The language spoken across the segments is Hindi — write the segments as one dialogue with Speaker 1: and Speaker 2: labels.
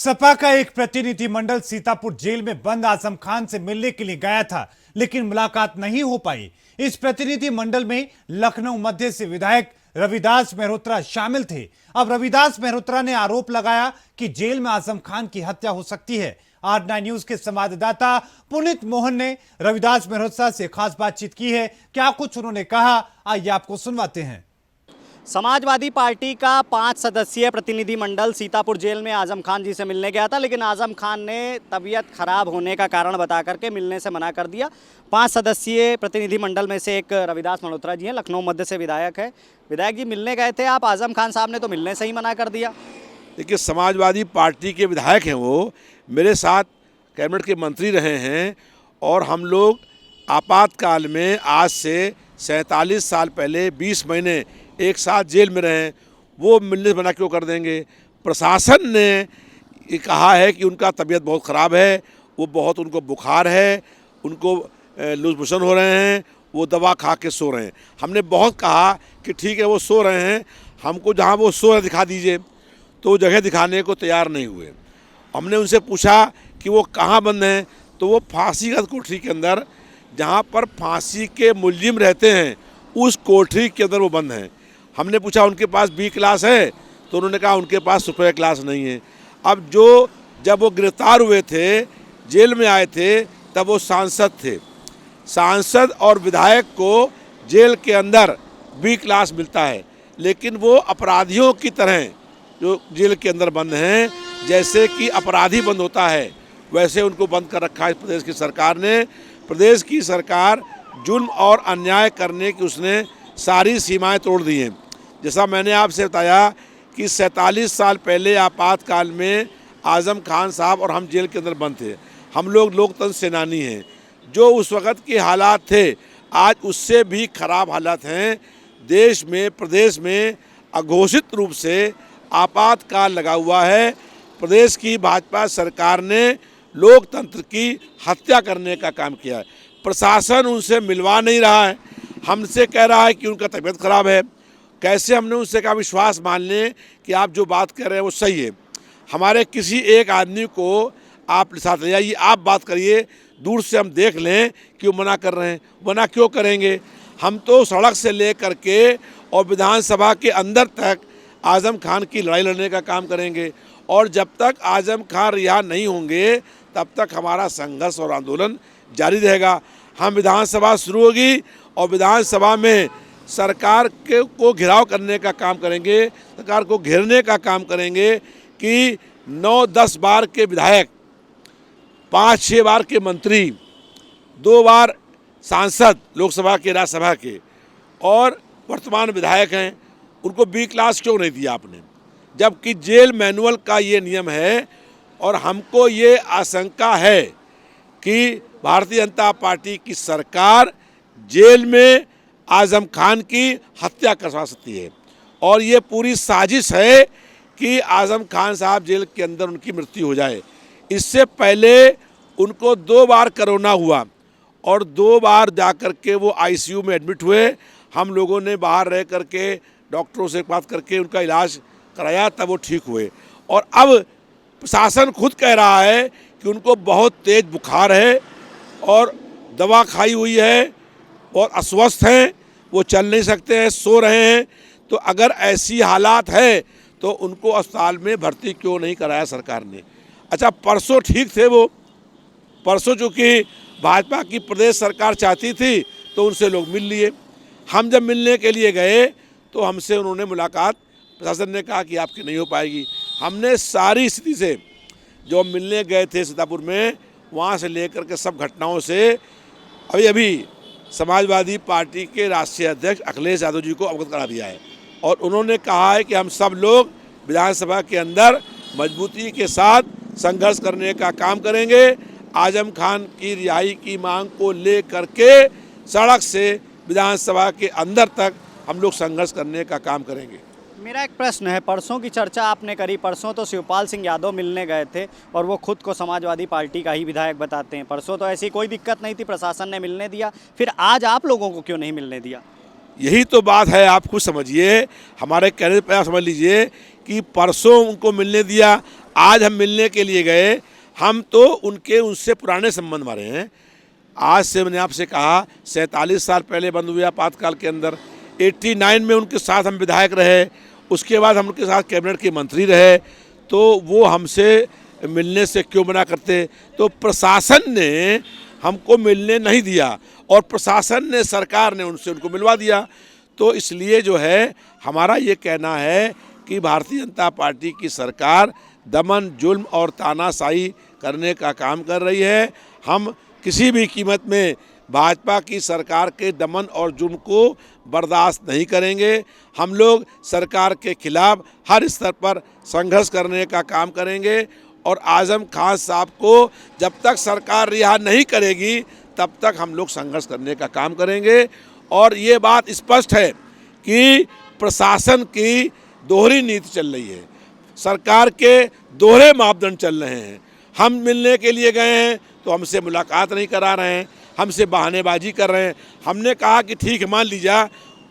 Speaker 1: सपा का एक प्रतिनिधिमंडल सीतापुर जेल में बंद आजम खान से मिलने के लिए गया था, लेकिन मुलाकात नहीं हो पाई। इस प्रतिनिधिमंडल में लखनऊ मध्य से विधायक रविदास मेहरोत्रा शामिल थे। अब रविदास मेहरोत्रा ने आरोप लगाया कि जेल में आजम खान की हत्या हो सकती है। R9 न्यूज के संवाददाता पुनीत मोहन ने रविदास मेहरोत्रा से खास बातचीत की है। क्या कुछ उन्होंने कहा, आइए आपको सुनवाते हैं।
Speaker 2: समाजवादी पार्टी का 5 सदस्यीय प्रतिनिधिमंडल सीतापुर जेल में आजम खान जी से मिलने गया था, लेकिन आजम खान ने तबीयत खराब होने का कारण बता करके मिलने से मना कर दिया। 5 सदस्यीय प्रतिनिधिमंडल में से एक रविदास मेहरोत्रा जी हैं, लखनऊ मध्य से विधायक है। विधायक जी, मिलने गए थे आप, आजम खान साहब ने तो मिलने से ही मना कर दिया।
Speaker 3: देखिए, समाजवादी पार्टी के विधायक हैं, वो मेरे साथ कैबिनेट के मंत्री रहे हैं और हम लोग आपातकाल में आज से 47 साल पहले 20 महीने एक साथ जेल में रहे। वो मिलने से मना क्यों कर देंगे? प्रशासन ने ये कहा है कि उनका तबीयत बहुत ख़राब है, उनको बुखार है, उनको लूज मोशन हो रहे हैं, वो दवा खा के सो रहे हैं। हमने बहुत कहा कि ठीक है, वो सो रहे हैं, हमको जहाँ वो सो रहे दिखा दीजिए, तो वो जगह दिखाने को तैयार नहीं हुए। हमने उनसे पूछा कि वो कहाँ बंद हैं, तो वो फांसी का कोठरी के अंदर, जहाँ पर फांसी के मुलजिम रहते हैं, उस कोठरी के अंदर वो बंद हैं। हमने पूछा उनके पास बी क्लास है, तो उन्होंने कहा उनके पास सुपर क्लास नहीं है। अब जब वो गिरफ्तार हुए थे, जेल में आए थे, तब वो सांसद थे। सांसद और विधायक को जेल के अंदर बी क्लास मिलता है, लेकिन वो अपराधियों की तरह जो जेल के अंदर बंद हैं, जैसे कि अपराधी बंद होता है, वैसे उनको बंद कर रखा है प्रदेश की सरकार ने। प्रदेश की सरकार जुल्म और अन्याय करने की उसने सारी सीमाएं तोड़ दी हैं। जैसा मैंने आपसे बताया कि 47 साल पहले आपातकाल में आजम खान साहब और हम जेल के अंदर बंद थे। हम लोग लोकतंत्र सेनानी हैं। जो उस वक़्त के हालात थे, आज उससे भी ख़राब हालात हैं। देश में, प्रदेश में अघोषित रूप से आपातकाल लगा हुआ है। प्रदेश की भाजपा सरकार ने लोकतंत्र की हत्या करने का काम किया है। प्रशासन उनसे मिलवा नहीं रहा है, हमसे कह रहा है कि उनका तबीयत खराब है। कैसे हमने उनसे कहा विश्वास मान लें कि आप जो बात कर रहे हैं वो सही है? हमारे किसी एक आदमी को आप साथ ले जाइए, आप बात करिए, दूर से हम देख लें कि वो मना कर रहे हैं। मना क्यों करेंगे? हम तो सड़क से ले कर के और विधानसभा के अंदर तक आजम खान की लड़ाई लड़ने का काम करेंगे, और जब तक आजम खान रिहा नहीं होंगे तब तक हमारा संघर्ष और आंदोलन जारी रहेगा। हम विधानसभा शुरू होगी और विधानसभा में सरकार को घेराव करने का काम करेंगे, सरकार को घेरने का काम करेंगे कि 9-10 बार के विधायक, 5-6 बार के मंत्री, 2 बार सांसद लोकसभा के, राज्यसभा के, और वर्तमान विधायक हैं, उनको बी क्लास क्यों नहीं दिया आपने? जबकि जेल मैनुअल का ये नियम है। और हमको ये आशंका है कि भारतीय जनता पार्टी की सरकार जेल में आजम खान की हत्या करवा सकती है, और ये पूरी साजिश है कि आजम खान साहब जेल के अंदर उनकी मृत्यु हो जाए। इससे पहले उनको 2 बार कोरोना हुआ और 2 बार जाकर के वो आईसीयू में एडमिट हुए। हम लोगों ने बाहर रह करके डॉक्टरों से बात करके उनका इलाज कराया, तब वो ठीक हुए। और अब प्रशासन खुद कह रहा है कि उनको बहुत तेज बुखार है और दवा खाई हुई है और अस्वस्थ हैं, वो चल नहीं सकते हैं, सो रहे हैं। तो अगर ऐसी हालात है तो उनको अस्पताल में भर्ती क्यों नहीं कराया सरकार ने? अच्छा, परसों ठीक थे वो, परसों चूँकि भाजपा की प्रदेश सरकार चाहती थी तो उनसे लोग मिल लिए। हम जब मिलने के लिए गए तो हमसे उन्होंने मुलाकात, प्रशासन ने कहा कि आपकी नहीं हो पाएगी। हमने सारी स्थिति से, जो मिलने गए थे सीतापुर में, वहाँ से लेकर के सब घटनाओं से अभी समाजवादी पार्टी के राष्ट्रीय अध्यक्ष अखिलेश यादव जी को अवगत करा दिया है, और उन्होंने कहा है कि हम सब लोग विधानसभा के अंदर मजबूती के साथ संघर्ष करने का काम करेंगे। आजम खान की रिहाई की मांग को ले करके सड़क से विधानसभा के अंदर तक हम लोग संघर्ष करने का काम करेंगे।
Speaker 2: मेरा एक प्रश्न है, परसों की चर्चा आपने करी, परसों तो शिवपाल सिंह यादव मिलने गए थे और वो खुद को समाजवादी पार्टी का ही विधायक बताते हैं। परसों तो ऐसी कोई दिक्कत नहीं थी, प्रशासन ने मिलने दिया, फिर आज आप लोगों को क्यों नहीं मिलने दिया?
Speaker 3: यही तो बात है, आप खुद समझिए, हमारे कहने पर आप समझ लीजिए कि परसों उनको मिलने दिया, आज हम मिलने के लिए गए, हम तो उनसे पुराने संबंध हमारे हैं। आज से मैंने आपसे कहा 47 साल पहले बंद हुए आपातकाल के अंदर, 89 में उनके साथ हम विधायक रहे, उसके बाद हम उनके साथ कैबिनेट के मंत्री रहे, तो वो हमसे मिलने से क्यों मना करते? तो प्रशासन ने हमको मिलने नहीं दिया और प्रशासन ने, सरकार ने उनको मिलवा दिया। तो इसलिए जो है हमारा ये कहना है कि भारतीय जनता पार्टी की सरकार दमन, जुल्म और तानाशाही करने का काम कर रही है। हम किसी भी कीमत में भाजपा की सरकार के दमन और जुल्म को बर्दाश्त नहीं करेंगे। हम लोग सरकार के खिलाफ हर स्तर पर संघर्ष करने का काम करेंगे और आजम खान साहब को जब तक सरकार रिहा नहीं करेगी तब तक हम लोग संघर्ष करने का काम करेंगे। और ये बात स्पष्ट है कि प्रशासन की दोहरी नीति चल रही है, सरकार के दोहरे मापदंड चल रहे हैं। हम मिलने के लिए गए हैं तो हमसे मुलाकात नहीं करा रहे हैं, हमसे बहानेबाजी कर रहे हैं। हमने कहा कि ठीक है, मान लीजिए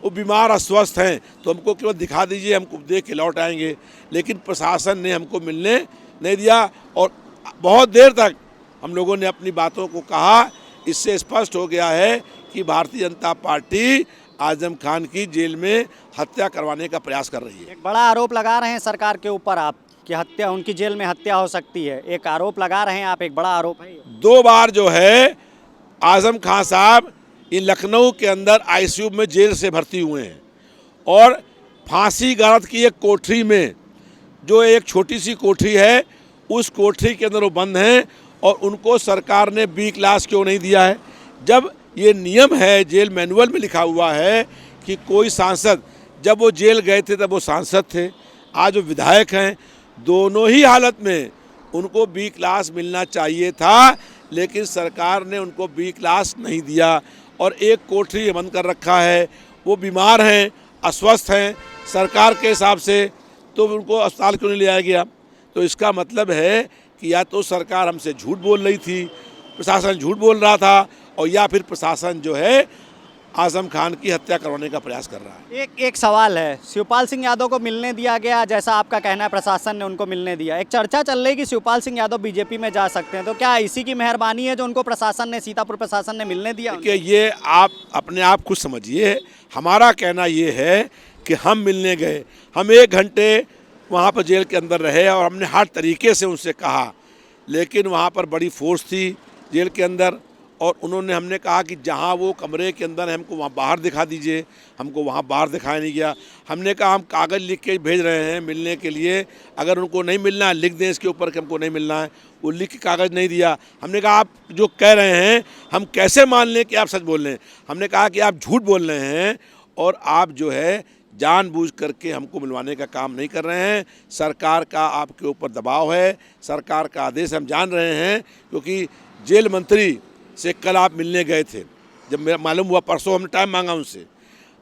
Speaker 3: वो बीमार अस्वस्थ हैं तो हमको केवल दिखा दीजिए, हमको देख के लौट आएंगे, लेकिन प्रशासन ने हमको मिलने नहीं दिया और बहुत देर तक हम लोगों ने अपनी बातों को कहा। इससे स्पष्ट हो गया है कि भारतीय जनता पार्टी आजम खान की जेल में हत्या करवाने का प्रयास कर रही है।
Speaker 2: एक बड़ा आरोप लगा रहे हैं सरकार के ऊपर आप कि हत्या, उनकी जेल में हत्या हो सकती है, एक आरोप लगा रहे हैं आप, एक बड़ा आरोप है।
Speaker 3: 2 बार जो है आजम खान साहब ये लखनऊ के अंदर आईसीयू में जेल से भर्ती हुए हैं और फांसी गारद की एक कोठरी में, जो एक छोटी सी कोठरी है, उस कोठरी के अंदर वो बंद हैं और उनको सरकार ने बी क्लास क्यों नहीं दिया है? जब ये नियम है, जेल मैनुअल में लिखा हुआ है कि कोई सांसद, जब वो जेल गए थे तब वो सांसद थे, आज वो विधायक हैं, दोनों ही हालत में उनको बी क्लास मिलना चाहिए था, लेकिन सरकार ने उनको बी क्लास नहीं दिया और एक कोठरी बंद कर रखा है। वो बीमार हैं, अस्वस्थ हैं सरकार के हिसाब से, तो उनको अस्पताल क्यों नहीं ले जाया गया? तो इसका मतलब है कि या तो सरकार हमसे झूठ बोल रही थी, प्रशासन झूठ बोल रहा था, और या फिर प्रशासन जो है आजम खान की हत्या करवाने का प्रयास कर रहा है।
Speaker 2: एक सवाल है, शिवपाल सिंह यादव को मिलने दिया गया, जैसा आपका कहना है प्रशासन ने उनको मिलने दिया। एक चर्चा चल रही कि शिवपाल सिंह यादव बीजेपी में जा सकते हैं, तो क्या इसी की मेहरबानी है जो उनको प्रशासन ने, सीतापुर प्रशासन ने मिलने दिया?
Speaker 3: देखिए, ये आप अपने आप खुद समझिए। हमारा कहना ये है कि हम मिलने गए, हम 1 घंटे वहाँ पर जेल के अंदर रहे और हमने हर तरीके से उनसे कहा, लेकिन वहाँ पर बड़ी फोर्स थी जेल के अंदर और हमने कहा कि जहाँ वो कमरे के अंदर है हमको वहाँ बाहर दिखा दीजिए, हमको वहाँ बाहर दिखाया नहीं गया। हमने कहा हम कागज़ लिख के भेज रहे हैं मिलने के लिए, अगर उनको नहीं मिलना है लिख दें इसके ऊपर कि हमको नहीं मिलना है। वो लिख के कागज़ नहीं दिया। हमने कहा आप जो कह रहे हैं हम कैसे मान लें कि आप सच बोल रहे हैं? हमने कहा कि आप झूठ बोल रहे हैं और आप जो है जानबूझ करके हमको मिलवाने का काम नहीं कर रहे हैं। सरकार का आपके ऊपर दबाव है, सरकार का आदेश हम जान रहे हैं, क्योंकि जेल मंत्री से कल आप मिलने गए थे। जब मेरा मालूम हुआ, परसों हमने टाइम मांगा उनसे,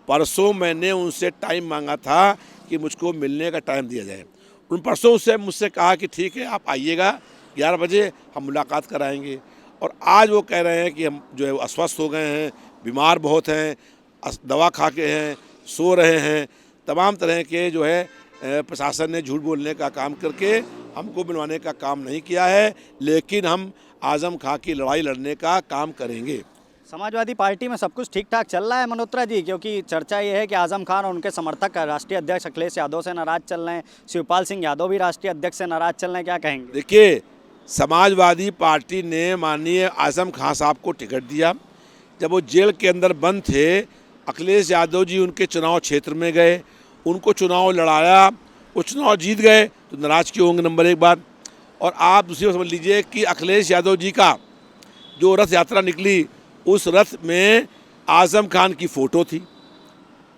Speaker 3: परसों मैंने उनसे टाइम मांगा था कि मुझको मिलने का टाइम दिया जाए। उन परसों से मुझसे कहा कि ठीक है आप आइएगा 11 बजे, हम मुलाकात कराएंगे। और आज वो कह रहे हैं कि हम जो है अस्वस्थ हो गए हैं, बीमार बहुत हैं, दवा खा के हैं, सो रहे हैं। तमाम तरह के जो है प्रशासन ने झूठ बोलने का काम करके हमको मिलवाने का काम नहीं किया है, लेकिन हम आजम खां की लड़ाई लड़ने का काम करेंगे।
Speaker 2: समाजवादी पार्टी में सब कुछ ठीक ठाक चल रहा है मल्होत्रा जी, क्योंकि चर्चा ये है कि आजम खान और उनके समर्थक राष्ट्रीय अध्यक्ष अखिलेश यादव से नाराज चल रहे हैं, शिवपाल सिंह यादव भी राष्ट्रीय अध्यक्ष से नाराज चल रहे हैं, क्या कहेंगे?
Speaker 3: देखिए, समाजवादी पार्टी ने माननीय आजम खां साहब को टिकट दिया। जब वो जेल के अंदर बंद थे, अखिलेश यादव जी उनके चुनाव क्षेत्र में गए, उनको चुनाव लड़ाया, वो चुनाव जीत गए, तो नाराज क्यों होंगे? नंबर 1 बात। और आप दूसरी बात समझ लीजिए कि अखिलेश यादव जी का जो रथ यात्रा निकली, उस रथ में आजम खान की फ़ोटो थी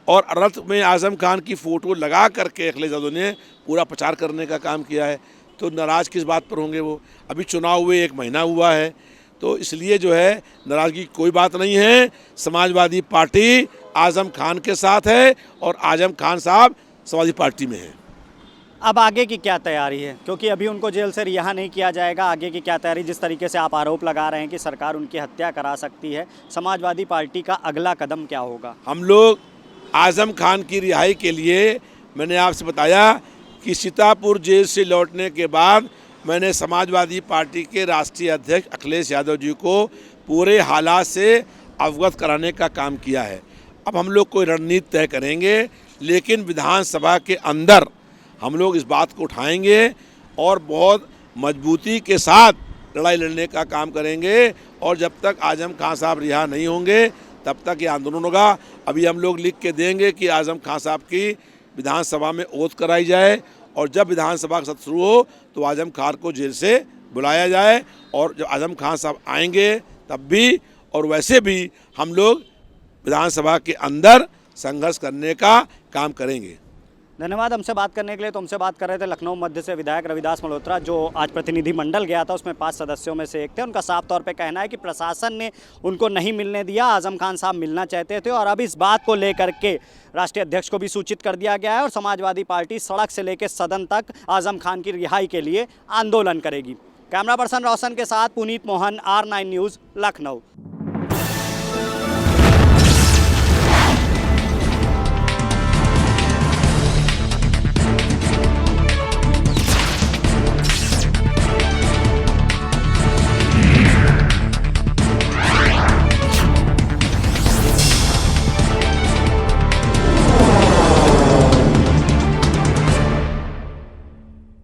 Speaker 3: और रथ में आजम खान की फ़ोटो लगा करके अखिलेश यादव ने पूरा प्रचार करने का काम किया है। तो नाराज़ किस बात पर होंगे वो? अभी चुनाव हुए 1 महीना हुआ है, तो इसलिए जो है नाराज़गी की कोई बात नहीं है। समाजवादी पार्टी आजम खान के साथ है और आजम खान साहब समाजवादी पार्टी में है।
Speaker 2: अब आगे की क्या तैयारी है, क्योंकि अभी उनको जेल से रिहा नहीं किया जाएगा, आगे की क्या तैयारी? जिस तरीके से आप आरोप लगा रहे हैं कि सरकार उनकी हत्या करा सकती है, समाजवादी पार्टी का अगला कदम क्या होगा?
Speaker 3: हम लोग आज़म खान की रिहाई के लिए मैंने आपसे बताया कि सीतापुर जेल से लौटने के बाद मैंने समाजवादी पार्टी के राष्ट्रीय अध्यक्ष अखिलेश यादव जी को पूरे हालात से अवगत कराने का काम किया है। अब हम लोग कोई रणनीति तय करेंगे, लेकिन विधानसभा के अंदर हम लोग इस बात को उठाएंगे और बहुत मजबूती के साथ लड़ाई लड़ने का काम करेंगे। और जब तक आज़म खान साहब रिहा नहीं होंगे तब तक ये आंदोलन होगा। अभी हम लोग लिख के देंगे कि आज़म खान साहब की विधानसभा में ओथ कराई जाए, और जब विधानसभा का सत्र शुरू हो तो आज़म खान को जेल से बुलाया जाए, और जब आज़म खान साहब आएंगे तब भी और वैसे भी हम लोग विधानसभा के अंदर संघर्ष करने का काम करेंगे।
Speaker 2: धन्यवाद हमसे बात करने के लिए। तो हमसे बात कर रहे थे लखनऊ मध्य से विधायक रविदास मल्होत्रा, जो आज प्रतिनिधिमंडल गया था उसमें 5 सदस्यों में से एक थे। उनका साफ तौर पे कहना है कि प्रशासन ने उनको नहीं मिलने दिया, आज़म खान साहब मिलना चाहते थे, और अब इस बात को लेकर के राष्ट्रीय अध्यक्ष को भी सूचित कर दिया गया है और समाजवादी पार्टी सड़क से लेकर सदन तक आज़म खान की रिहाई के लिए आंदोलन करेगी। कैमरा पर्सन रोशन के साथ पुनीत मोहन, R9 न्यूज़, लखनऊ।